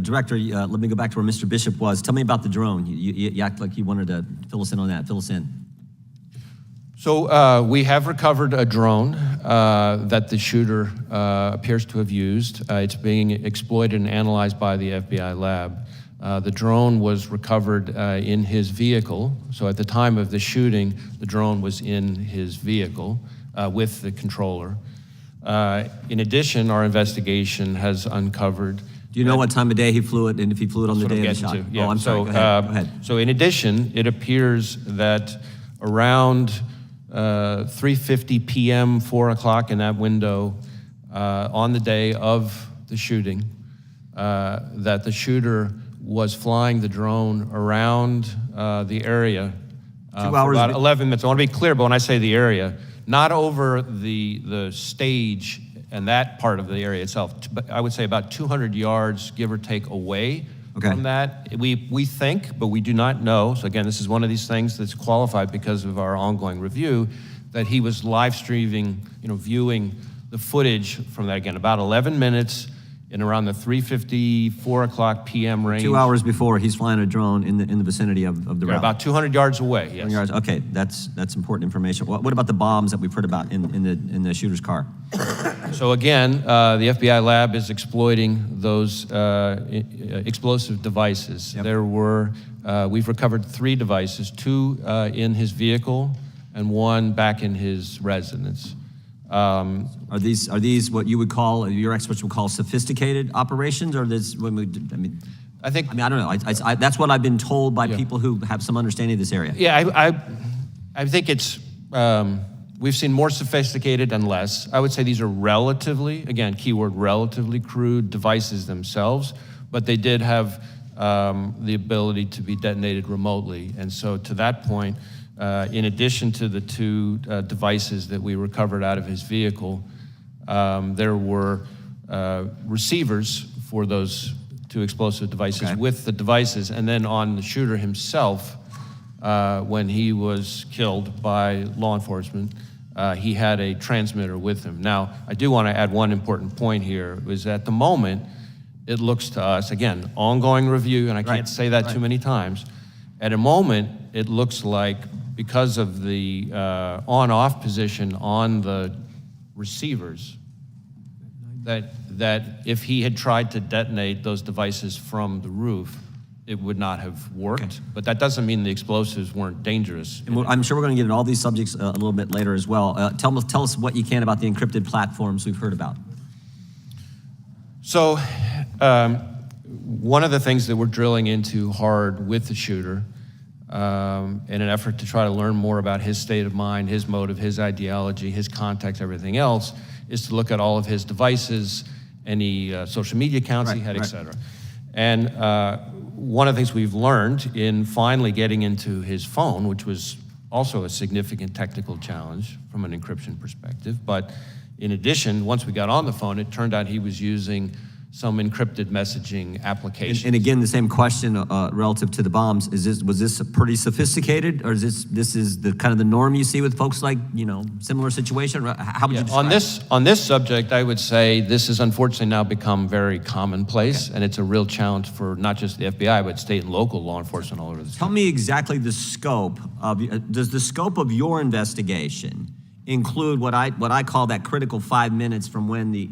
Director, let me go back to where Mr. Bishop was. Tell me about the drone. You act like you wanted to fill us in on that. Fill us in. So we have recovered a drone that the shooter appears to have used. It's being exploited and analyzed by the FBI lab. The drone was recovered in his vehicle. So at the time of the shooting, the drone was in his vehicle with the controller. In addition, our investigation has uncovered. Do you know what time of day he flew it, and if he flew it on the day of the shot? Yeah. Oh, I'm sorry. Go ahead. So in addition, it appears that around 3:50 p.m., 4 o'clock in that window, on the day of the shooting, that the shooter was flying the drone around the area 2 hours. for about 11 minutes. I want to be clear, but when I say the area, not over the stage and that part of the area itself, but I would say about 200 yards, give or take, away from that. We think, but we do not know, so again, this is one of these things that's qualified because of our ongoing review, that he was live streaming, viewing the footage from that, again, about 11 minutes in around the 3:50, 4 o'clock p.m. range. 2 hours before, he's flying a drone in the vicinity of the route. About 200 yards away, yes. 200 yards. Okay, that's important information. What about the bombs that we've heard about in the shooter's car? So again, the FBI lab is exploiting those explosive devices. Yep. We've recovered 3 devices, 2 in his vehicle and 1 back in his residence. Are these what you would call, your experts would call, sophisticated operations, or this? I don't know. I that's what I've been told by people who have some understanding of this area. Yeah, I think it's we've seen more sophisticated and less. I would say these are relatively, again, keyword relatively, crude devices themselves, but they did have the ability to be detonated remotely, and so to that point. In addition to the 2 devices that we recovered out of his vehicle, there were receivers for those 2 explosive devices with the devices. And then on the shooter himself, when he was killed by law enforcement, he had a transmitter with him. Now, I do want to add one important point here, is at the moment, it looks to us, again, ongoing review, and I can't say that too many times, at a moment, it looks like because of the on-off position on the receivers, that if he had tried to detonate those devices from the roof, it would not have worked. Okay. But that doesn't mean the explosives weren't dangerous. And I'm sure we're going to get into all these subjects a little bit later as well. Tell us what you can about the encrypted platforms we've heard about. So one of the things that we're drilling into hard with the shooter in an effort to try to learn more about his state of mind, his motive, his ideology, his context, everything else, is to look at all of his devices, any social media accounts he had, et cetera. And one of the things we've learned in finally getting into his phone, which was also a significant technical challenge from an encryption perspective, but in addition, once we got on the phone, it turned out he was using some encrypted messaging applications. And again, the same question relative to the bombs: was this pretty sophisticated, or is this is the kind of the norm you see with folks like similar situation? How would you describe on this subject? I would say this has unfortunately now become very commonplace, and it's a real challenge for not just the FBI but state and local law enforcement all over the state. Tell me exactly the scope of does the scope of your investigation include what I call that critical 5 minutes from when the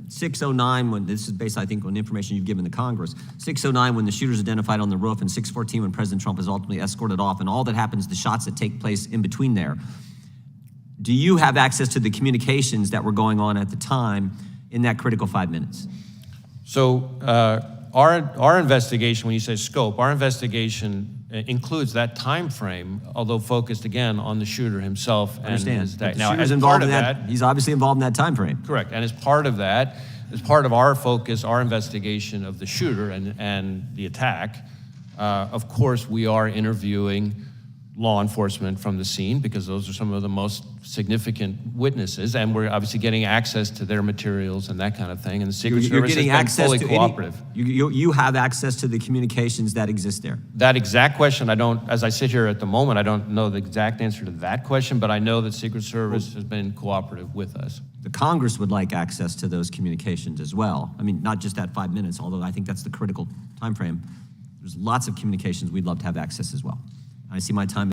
6:09, when this is based, I think, on information you've given to Congress, 6:09 when the shooter's identified on the roof, and 6:14 when President Trump is ultimately escorted off, and all that happens, the shots that take place in between there. Do you have access to the communications that were going on at the time in that critical 5 minutes? So our investigation, when you say scope, our investigation includes that time frame, although focused again on the shooter himself and his day. Now, as part of that, he's obviously involved in that time frame. Correct, and as part of that, as part of our focus, our investigation of the shooter and the attack, of course, we are interviewing law enforcement from the scene, because those are some of the most significant witnesses, and we're obviously getting access to their materials and that kind of thing, and the Secret Service has been fully cooperative. You have access to the communications that exist there? That exact question, I don't, as I sit here at the moment, I don't know the exact answer to that question, but I know that Secret Service has been cooperative with us. The Congress would like access to those communications as well. I mean, not just that 5 minutes, although I think that's the critical time frame. There's lots of communications we'd love to have access as well. I see my time